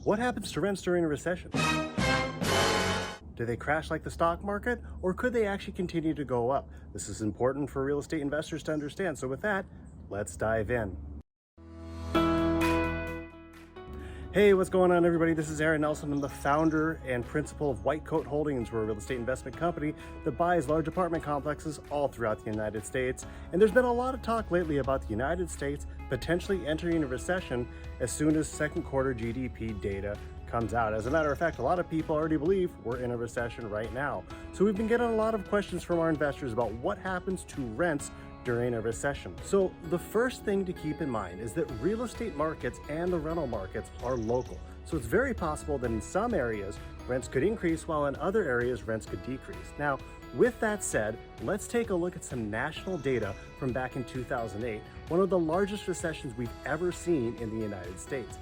What happens to rents during a recession? Do they crash like the stock market, or could they actually continue to go up? This is important for real estate investors to understand. So with that, let's dive in. Hey, what's going on, everybody? This is Aaron Nelson. I'm the founder and principal of White Coat Holdings. We're a real estate investment company that buys large apartment complexes all throughout the United States. And there's been a lot of talk lately about the United States potentially entering a recession as soon as second quarter GDP data comes out. As a matter of fact, a lot of people already believe we're in a recession right now. So we've been getting a lot of questions from our investors about what happens to rents during a recession. So the first thing to keep in mind is that real estate markets and the rental markets are local. So it's very possible that in some areas rents could increase while in other areas rents could decrease. Now, with that said, let's take a look at some national data from back in 2008, one of the largest recessions we've ever seen in the United States.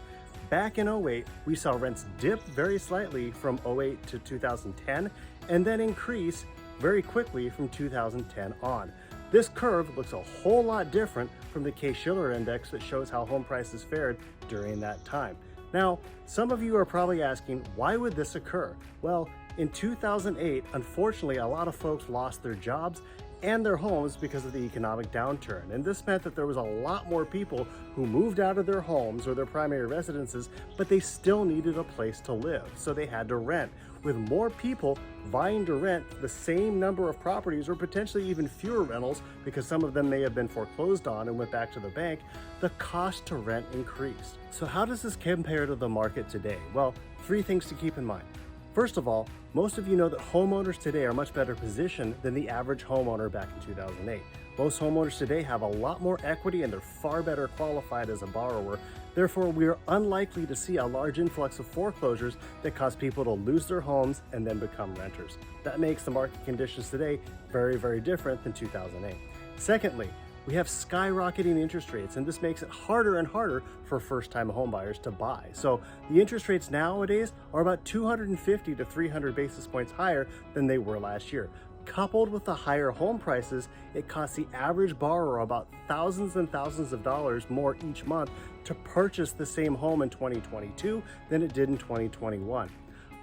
Back in 08, we saw rents dip very slightly from 08 to 2010 and then increase very quickly from 2010 on. This curve looks a whole lot different from the Case-Shiller index that shows how home prices fared during that time. Now, some of you are probably asking, why would this occur? Well, in 2008, unfortunately, a lot of folks lost their jobs and their homes because of the economic downturn. And this meant that there was a lot more people who moved out of their homes or their primary residences, but they still needed a place to live, so they had to rent. With more people vying to rent the same number of properties or potentially even fewer rentals because some of them may have been foreclosed on and went back to the bank, the cost to rent increased. So how does this compare to the market today? Well, three things to keep in mind. First of all, most of you know that homeowners today are much better positioned than the average homeowner back in 2008. Most homeowners today have a lot more equity and they're far better qualified as a borrower. Therefore, we are unlikely to see a large influx of foreclosures that cause people to lose their homes and then become renters. That makes the market conditions today very, very different than 2008. Secondly, we have skyrocketing interest rates, and this makes it harder and harder for first-time homebuyers to buy. So the interest rates nowadays are about 250 to 300 basis points higher than they were last year. Coupled with the higher home prices, it costs the average borrower about thousands and thousands of dollars more each month to purchase the same home in 2022 than it did in 2021.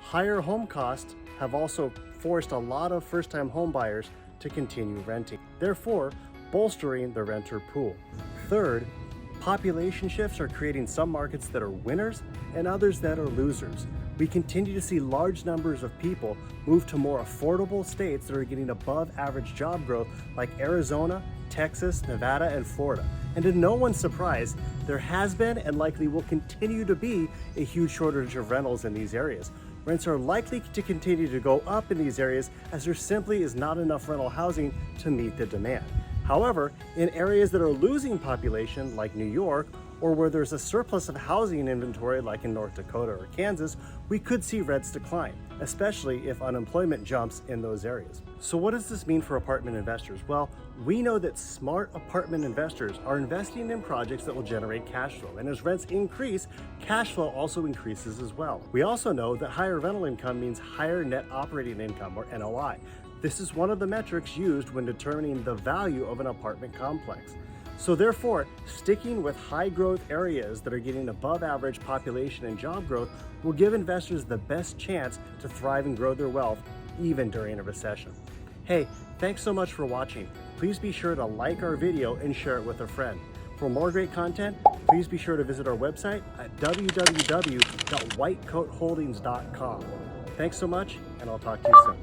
Higher home costs have also forced a lot of first-time homebuyers to continue renting, therefore bolstering the renter pool. Third, population shifts are creating some markets that are winners and others that are losers. We continue to see large numbers of people move to more affordable states that are getting above average job growth like Arizona, Texas, Nevada, and Florida. And to no one's surprise, there has been and likely will continue to be a huge shortage of rentals in these areas. Rents are likely to continue to go up in these areas as there simply is not enough rental housing to meet the demand. However, in areas that are losing population like New York, or where there's a surplus of housing inventory like in North Dakota or Kansas, we could see rents decline, especially if unemployment jumps in those areas. So what does this mean for apartment investors? Well, we know that smart apartment investors are investing in projects that will generate cash flow, and as rents increase, cash flow also increases as well. We also know that higher rental income means higher net operating income, or NOI. This is one of the metrics used when determining the value of an apartment complex. So therefore, sticking with high growth areas that are getting above average population and job growth will give investors the best chance to thrive and grow their wealth even during a recession. Hey, thanks so much for watching. Please be sure to like our video and share it with a friend. For more great content, please be sure to visit our website at www.whitecoatholdings.com. Thanks so much, and I'll talk to you soon.